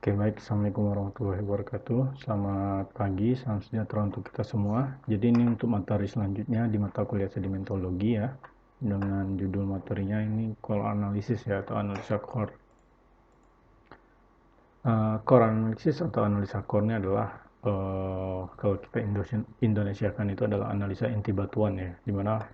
Oke, baik. Assalamualaikum warahmatullahi wabarakatuh. Selamat pagi, salam sejahtera untuk kita semua. Jadi ini untuk materi selanjutnya di mata kuliah sedimentologi ya. Dengan judul materinya ini core analysis ya, atau analisa core. Core analysis atau analisa core ini adalah kalau kita Indonesiakan itu adalah analisa inti batuan ya, dimana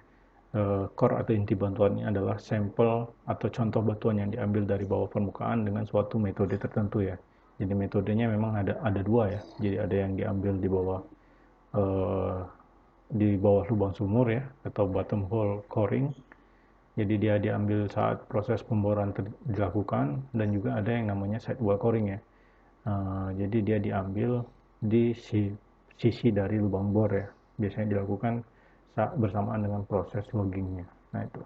core atau inti batuan ini adalah sampel atau contoh batuan yang diambil dari bawah permukaan dengan suatu metode tertentu ya. Jadi metodenya memang ada dua ya. Jadi ada yang diambil eh, di bawah lubang sumur ya, atau bottom hole coring. Jadi dia diambil saat proses pemboran dilakukan, dan juga ada yang namanya sidewall coring ya. Jadi dia diambil di sisi dari lubang bor ya. Biasanya dilakukan saat bersamaan dengan proses loggingnya. Nah itu.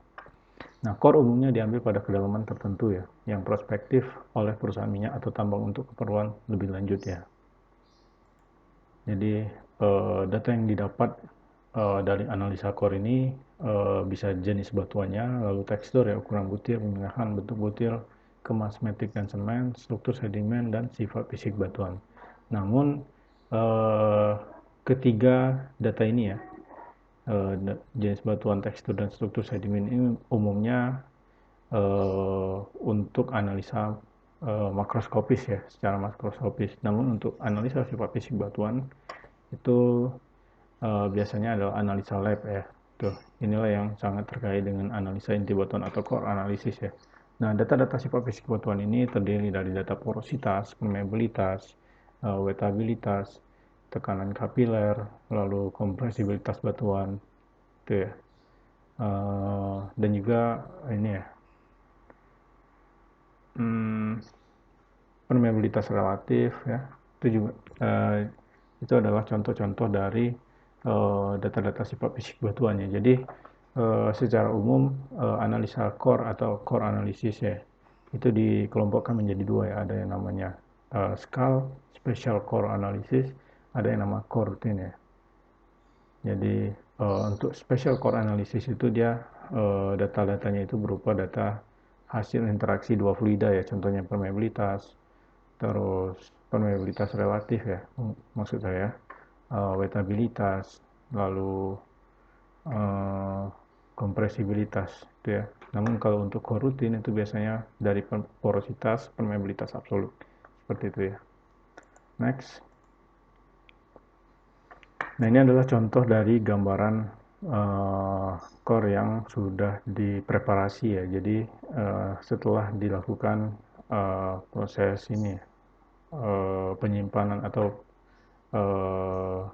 Nah, core umumnya diambil pada kedalaman tertentu ya, yang prospektif oleh perusahaan minyak atau tambang untuk keperluan lebih lanjut ya. Jadi data yang didapat dari analisa core ini bisa jenis batuannya, lalu tekstur ya, ukuran butir, pemindahan bentuk butir, kemas metik dan semen, struktur sedimen, dan sifat fisik batuan. Namun ketiga data ini ya, jenis batuan, tekstur, dan struktur sedimen ini umumnya untuk analisa makroskopis ya, secara makroskopis. Namun untuk analisa sifat fisik batuan itu biasanya adalah analisa lab ya. Tuh, inilah yang sangat terkait dengan analisa inti batuan atau core analysis ya. Nah, data-data sifat fisik batuan ini terdiri dari data porositas, permeabilitas, wettabilitas, tekanan kapiler, lalu kompresibilitas batuan, itu ya. Dan juga ini ya, permeabilitas relatif ya. Itu juga itu adalah contoh-contoh dari data-data sifat fisik batuannya. Jadi secara umum analisa core atau core analysis ya, itu dikelompokkan menjadi dua ya. Ada yang namanya special core analysis, ada yang nama core routine ya. Jadi untuk special core analysis itu dia data-datanya itu berupa data hasil interaksi dua fluida ya, contohnya permeabilitas, terus permeabilitas relatif ya, maksud saya wettabilitas, lalu kompresibilitas itu ya. Namun kalau untuk core routine itu biasanya dari porositas, permeabilitas absolut, seperti itu ya. Next. Nah, ini adalah contoh dari gambaran core yang sudah dipreparasi ya. Jadi setelah dilakukan proses ini penyimpanan uh,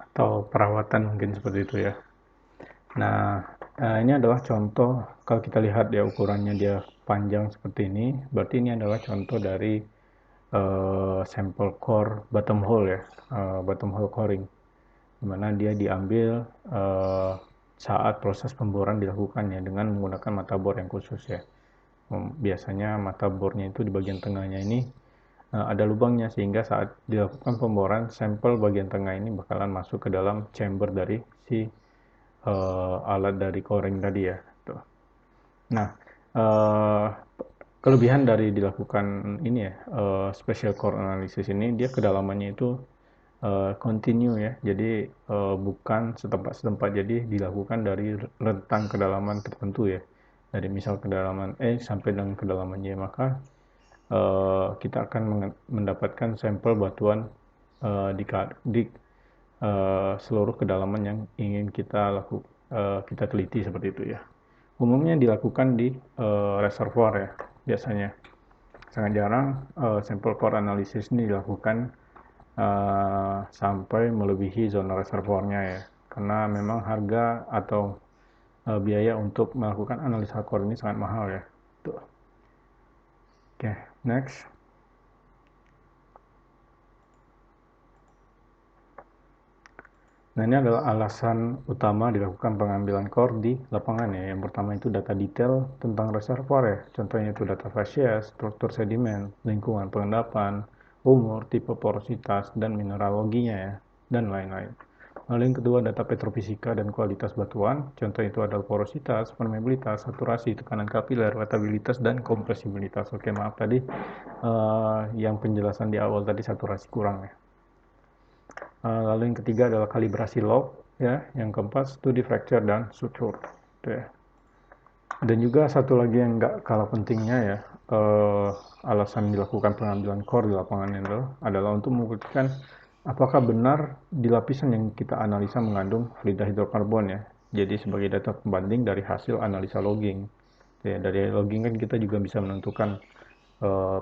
atau perawatan mungkin seperti itu ya. Nah, ini adalah contoh, kalau kita lihat ya ukurannya dia panjang seperti ini, berarti ini adalah contoh dari sampel core bottom hole ya, bottom hole coring, dimana dia diambil saat proses pemboran dilakukan ya, dengan menggunakan mata bor yang khusus ya. Biasanya mata bornya itu di bagian tengahnya ini ada lubangnya, sehingga saat dilakukan pemboran, sampel bagian tengah ini bakalan masuk ke dalam chamber dari si alat dari coring tadi ya. Tuh. Nah, kelebihan dari dilakukan ini ya, special core analysis ini, dia kedalamannya itu continue ya, jadi bukan setempat-setempat, jadi dilakukan dari rentang kedalaman tertentu ya, dari misal kedalaman E sampai dengan kedalaman Y, maka kita akan mendapatkan sampel batuan di seluruh kedalaman yang ingin kita teliti seperti itu ya. Umumnya dilakukan di reservoir ya, biasanya. Sangat jarang sampel core analysis ini dilakukan sampai melebihi zona reservoirnya ya, karena memang harga atau biaya untuk melakukan analisa core ini sangat mahal ya. Tuh. Oke, next. Nah, ini adalah alasan utama dilakukan pengambilan core di lapangan ya. Yang pertama itu data detail tentang reservoir ya. Contohnya itu data fasies, struktur sedimen, lingkungan pengendapan, umur, tipe porositas, dan mineraloginya ya, dan lain-lain. Lalu yang kedua, data petrofisika dan kualitas batuan. Contoh itu adalah porositas, permeabilitas, saturasi, tekanan kapiler, wettabilitas, dan kompresibilitas. Oke, maaf tadi yang penjelasan di awal tadi saturasi kurang ya. Lalu yang ketiga adalah kalibrasi log, ya. Yang keempat, studi fracture dan suture. Gitu ya. Dan juga satu lagi yang nggak kalah pentingnya ya, alasan dilakukan pengambilan core di lapangan itu adalah untuk membuktikan apakah benar di lapisan yang kita analisa mengandung fluida hidrokarbon ya. Jadi sebagai data pembanding dari hasil analisa logging. Ya, dari logging kan kita juga bisa menentukan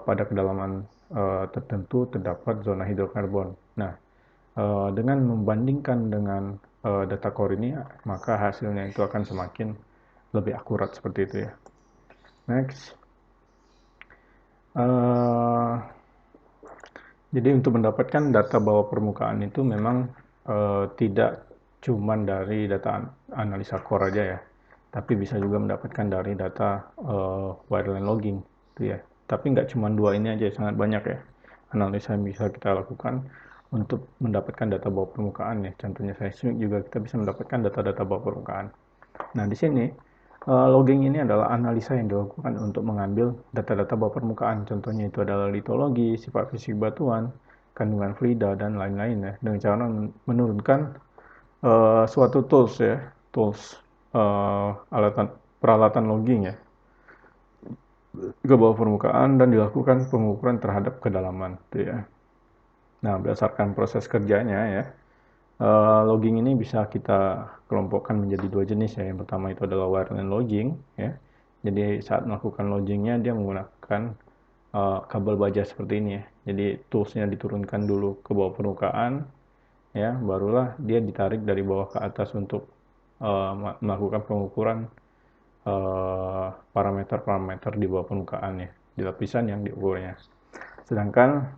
pada kedalaman tertentu terdapat zona hidrokarbon. Nah, dengan membandingkan dengan data core ini, maka hasilnya itu akan semakin lebih akurat seperti itu ya. Next. Jadi untuk mendapatkan data bawah permukaan itu memang tidak cuman dari data analisa core aja ya, tapi bisa juga mendapatkan dari data wireline logging itu ya. Tapi nggak cuma dua ini aja, sangat banyak ya analisa yang bisa kita lakukan untuk mendapatkan data bawah permukaan ya. Contohnya seismik juga kita bisa mendapatkan data-data bawah permukaan. Nah di sini logging ini adalah analisa yang dilakukan untuk mengambil data-data bawah permukaan. Contohnya itu adalah litologi, sifat fisik batuan, kandungan fluida, dan lain-lain ya. Dengan cara menurunkan suatu tools ya, tools peralatan logging ya ke bawah permukaan dan dilakukan pengukuran terhadap kedalaman. Gitu ya. Nah berdasarkan proses kerjanya ya, logging ini bisa kita kelompokkan menjadi dua jenis ya. Yang pertama itu adalah wireline logging ya. Jadi saat melakukan loggingnya dia menggunakan kabel baja seperti ini ya. Jadi toolsnya diturunkan dulu ke bawah permukaan ya, barulah dia ditarik dari bawah ke atas untuk melakukan pengukuran parameter-parameter di bawah permukaan ya, di lapisan yang diukurnya. Sedangkan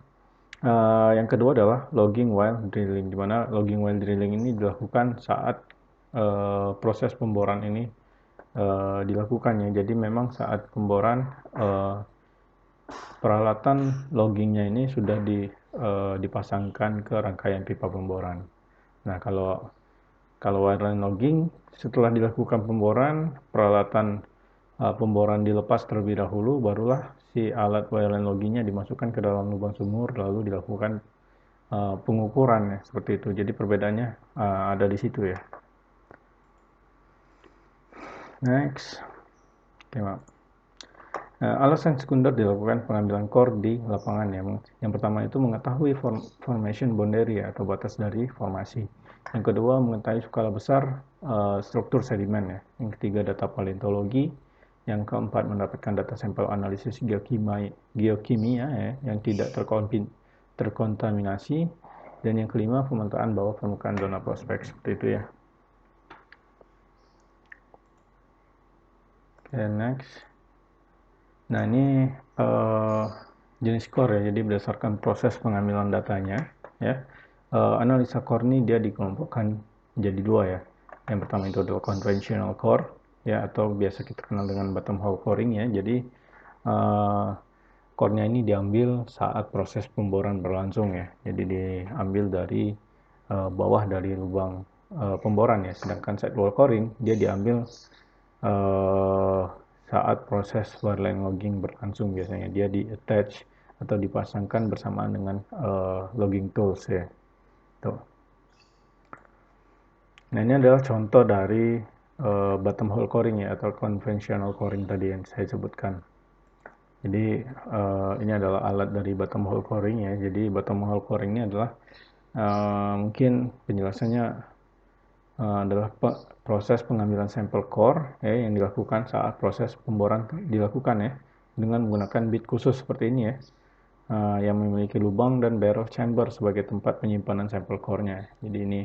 yang kedua adalah logging while drilling, di mana logging while drilling ini dilakukan saat proses pemboran ini dilakukannya. Jadi memang saat pemboran peralatan loggingnya ini sudah dipasangkan ke rangkaian pipa pemboran. Nah kalau wireline logging setelah dilakukan pemboran, peralatan pemboran dilepas terlebih dahulu, barulah si alat wireline loggingnya dimasukkan ke dalam lubang sumur lalu dilakukan pengukuran ya, seperti itu. Jadi perbedaannya ada di situ ya. Next. Oke, maaf. Alasan sekunder dilakukan pengambilan core di lapangan ya. Yang pertama itu mengetahui formation boundary atau batas dari formasi. Yang kedua mengetahui skala besar struktur sedimen ya. Yang ketiga data paleontologi. Yang keempat mendapatkan data sampel analisis geokimia ya, yang tidak terkontaminasi. Dan yang kelima pemetaan bawah permukaan zona prospek seperti itu ya. Oke, next. Nah ini jenis core ya, jadi berdasarkan proses pengambilan datanya ya. Analisa core ini dia dikelompokkan menjadi dua ya. Yang pertama itu adalah conventional core ya, atau biasa kita kenal dengan bottom hole coring ya. Jadi core-nya ini diambil saat proses pemboran berlangsung ya. Jadi diambil dari bawah dari lubang pemboran ya. Sedangkan sidewall coring dia diambil saat proses wireline logging berlangsung, biasanya dia di attach atau dipasangkan bersamaan dengan logging tools ya. Tuh. Nah ini adalah contoh dari bottom hole coring ya, atau conventional coring tadi yang saya sebutkan. Jadi ini adalah alat dari bottom hole coring ya. Jadi bottom hole coring ini adalah mungkin penjelasannya adalah proses pengambilan sampel core ya, yang dilakukan saat proses pemboran dilakukan ya, dengan menggunakan bit khusus seperti ini ya, yang memiliki lubang dan barrel chamber sebagai tempat penyimpanan sampel core-nya. Jadi ini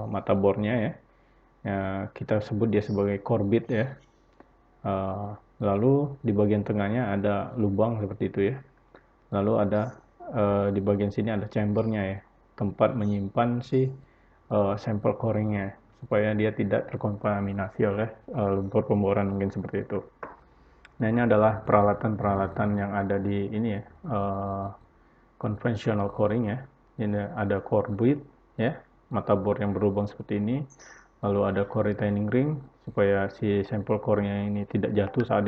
mata bornya ya, kita sebut dia sebagai core bit ya. Lalu di bagian tengahnya ada lubang seperti itu ya. Lalu ada di bagian sini ada chambernya ya, tempat menyimpan si sampel coringnya supaya dia tidak terkontaminasi oleh lumpur pemboran, mungkin seperti itu. Nah ini adalah peralatan-peralatan yang ada di ini ya, conventional coring ya. Ini ada core bit ya, mata bor yang berlubang seperti ini, lalu ada core retaining ring supaya si sampel core-nya ini tidak jatuh saat